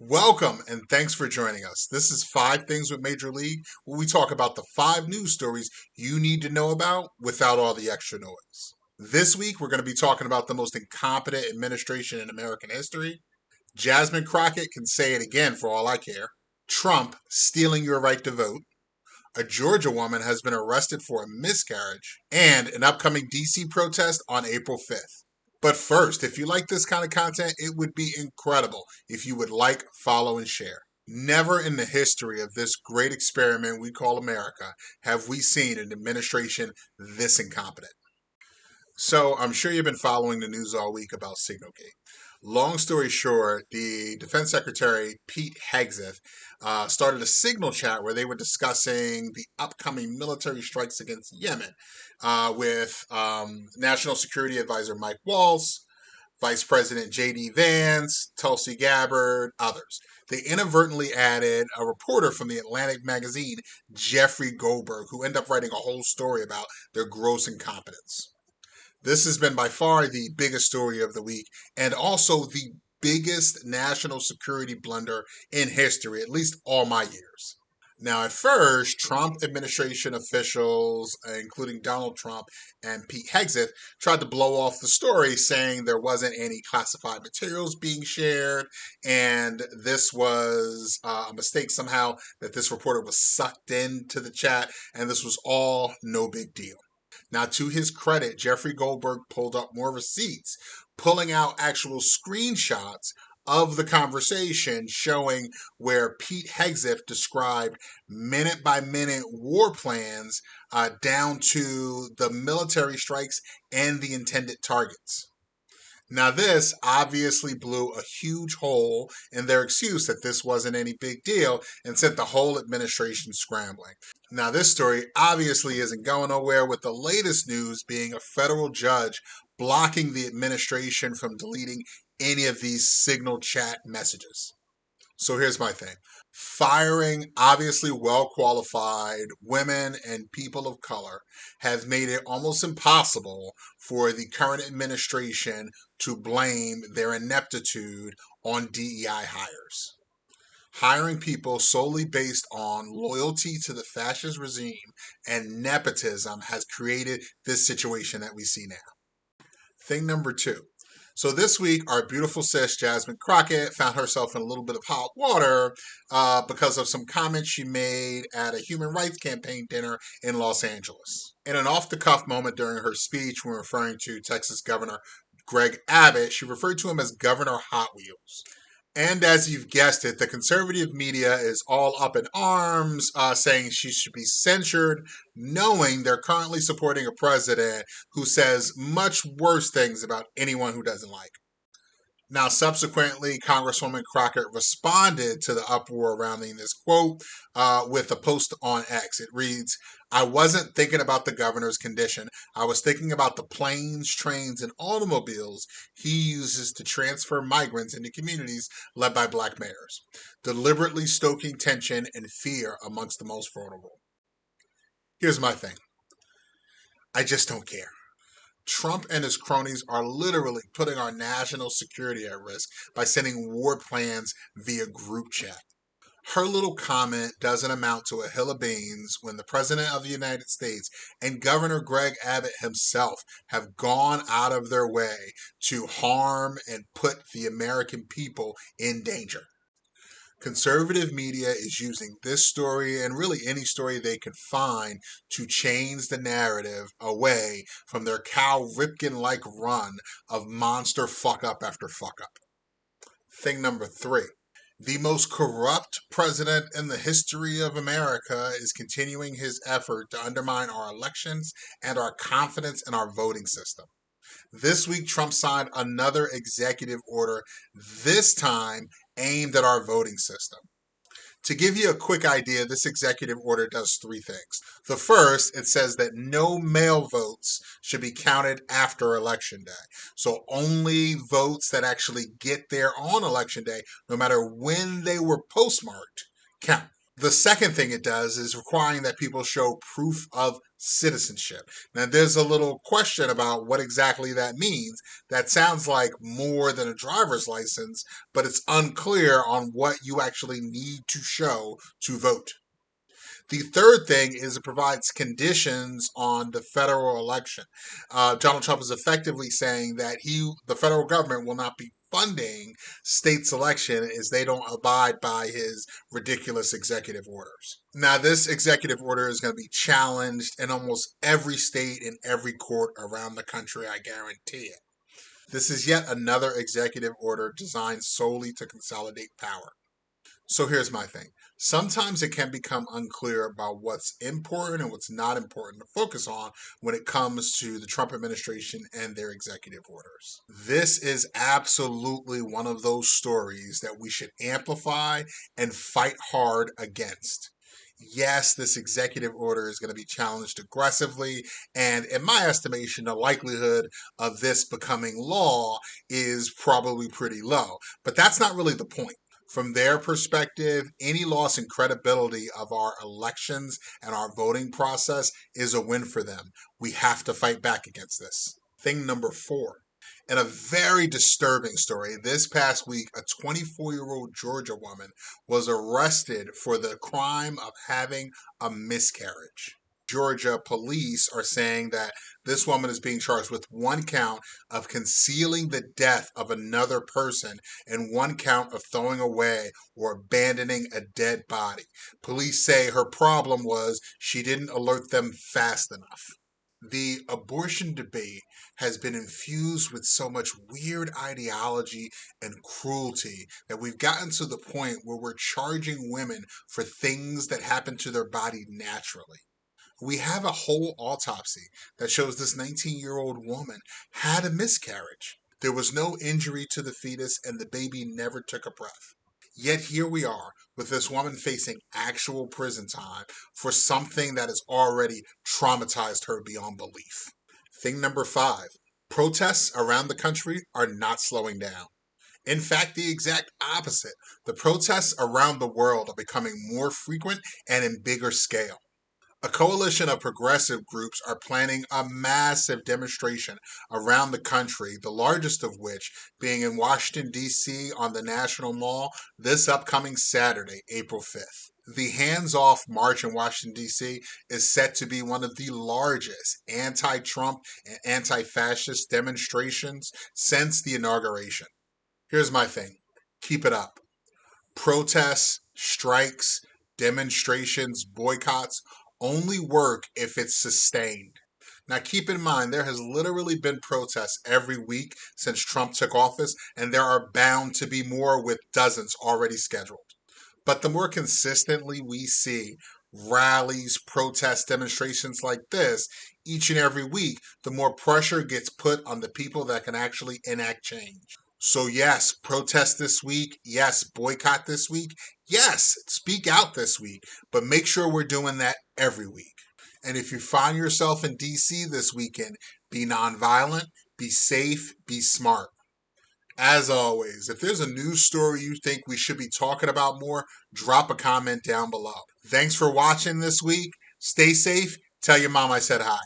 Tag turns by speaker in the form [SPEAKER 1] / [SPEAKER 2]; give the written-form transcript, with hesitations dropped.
[SPEAKER 1] Welcome and thanks for joining us. This is 5 Things with Major League, where we talk about the 5 news stories you need to know about without all the extra noise. This week, we're going to be talking about the most incompetent administration in American history. Jasmine Crocket can say it again for all I care. Trump stealing your right to vote. A Georgia woman has been arrested for a miscarriage. And an upcoming DC protest on April 5th. But first, if you like this kind of content, it would be incredible if you would like, follow, and share. Never in the history of this great experiment we call America have we seen an administration this incompetent. So I'm sure you've been following the news all week about Signalgate. Long story short, the Defense Secretary Pete Hegseth started a Signal chat where they were discussing the upcoming military strikes against Yemen with National Security Advisor Mike Waltz, Vice President J.D. Vance, Tulsi Gabbard, others. They inadvertently added a reporter from the Atlantic magazine, Jeffrey Goldberg, who ended up writing a whole story about their gross incompetence. This has been by far the biggest story of the week and also the biggest national security blunder in history, at least all my years. Now, at first, Trump administration officials, including Donald Trump and Pete Hegseth, tried to blow off the story, saying there wasn't any classified materials being shared, and this was a mistake somehow that this reporter was sucked into the chat, and this was all no big deal. Now, to his credit, Jeffrey Goldberg pulled up more receipts, pulling out actual screenshots of the conversation showing where Pete Hegseth described minute by minute war plans down to the military strikes and the intended targets. Now, this obviously blew a huge hole in their excuse that this wasn't any big deal and sent the whole administration scrambling. Now, this story obviously isn't going nowhere, with the latest news being a federal judge blocking the administration from deleting any of these Signal chat messages. So here's my thing. Firing obviously well qualified women and people of color has made it almost impossible for the current administration to blame their ineptitude on DEI hires. Hiring people solely based on loyalty to the fascist regime and nepotism has created this situation that we see now. Thing number 2. So this week, our beautiful sis, Jasmine Crocket, found herself in a little bit of hot water because of some comments she made at a human rights campaign dinner in Los Angeles. In an off-the-cuff moment during her speech when referring to Texas Governor Greg Abbott, she referred to him as Governor Hot Wheels. And as you've guessed it, the conservative media is all up in arms, saying she should be censured, knowing they're currently supporting a president who says much worse things about anyone who doesn't like. Now, subsequently, Congresswoman Crockett responded to the uproar surrounding this quote with a post on X. It reads, "I wasn't thinking about the governor's condition. I was thinking about the planes, trains, and automobiles he uses to transfer migrants into communities led by black mayors, deliberately stoking tension and fear amongst the most vulnerable." Here's my thing. I just don't care. Trump and his cronies are literally putting our national security at risk by sending war plans via group chat. Her little comment doesn't amount to a hill of beans when the President of the United States and Governor Greg Abbott himself have gone out of their way to harm and put the American people in danger. Conservative media is using this story and really any story they can find to change the narrative away from their Cal Ripken-like run of monster fuck up after fuck up. Thing number 3. The most corrupt president in the history of America is continuing his effort to undermine our elections and our confidence in our voting system. This week, Trump signed another executive order, this time aimed at our voting system. To give you a quick idea, this executive order does 3 things. The first, it says that no mail votes should be counted after Election Day. So only votes that actually get there on Election Day, no matter when they were postmarked, count. The second thing it does is requiring that people show proof of citizenship. Now, there's a little question about what exactly that means. That sounds like more than a driver's license, but it's unclear on what you actually need to show to vote. The third thing is it provides conditions on the federal election. Donald Trump is effectively saying that the federal government, will not be funding states' election as they don't abide by his ridiculous executive orders. Now, this executive order is going to be challenged in almost every state and every court around the country, I guarantee it. This is yet another executive order designed solely to consolidate power. So here's my thing. Sometimes it can become unclear about what's important and what's not important to focus on when it comes to the Trump administration and their executive orders. This is absolutely one of those stories that we should amplify and fight hard against. Yes, this executive order is going to be challenged aggressively, and in my estimation, the likelihood of this becoming law is probably pretty low. But that's not really the point. From their perspective, any loss in credibility of our elections and our voting process is a win for them. We have to fight back against this. Thing number 4. In a very disturbing story, this past week, a 24-year-old Georgia woman was arrested for the crime of having a miscarriage. Georgia police are saying that this woman is being charged with one count of concealing the death of another person and one count of throwing away or abandoning a dead body. Police say her problem was she didn't alert them fast enough. The abortion debate has been infused with so much weird ideology and cruelty that we've gotten to the point where we're charging women for things that happen to their body naturally. We have a whole autopsy that shows this 19-year-old woman had a miscarriage. There was no injury to the fetus and the baby never took a breath. Yet here we are with this woman facing actual prison time for something that has already traumatized her beyond belief. Thing number 5. Protests around the country are not slowing down. In fact, the exact opposite. The protests around the world are becoming more frequent and in bigger scale. A coalition of progressive groups are planning a massive demonstration around the country, the largest of which being in Washington, D.C. on the National Mall this upcoming Saturday, April 5th. The Hands Off March in Washington, D.C. is set to be one of the largest anti-Trump and anti-fascist demonstrations since the inauguration. Here's my thing. Keep it up. Protests, strikes, demonstrations, boycotts only work if it's sustained. Now, keep in mind, there has literally been protests every week since Trump took office, and there are bound to be more with dozens already scheduled. But the more consistently we see rallies, protests, demonstrations like this each and every week, the more pressure gets put on the people that can actually enact change. So yes, protest this week. Yes, boycott this week. Yes, speak out this week. But make sure we're doing that every week. And if you find yourself in DC this weekend, be nonviolent, be safe, be smart. As always, if there's a news story you think we should be talking about more, drop a comment down below. Thanks for watching this week. Stay safe. Tell your mom I said hi.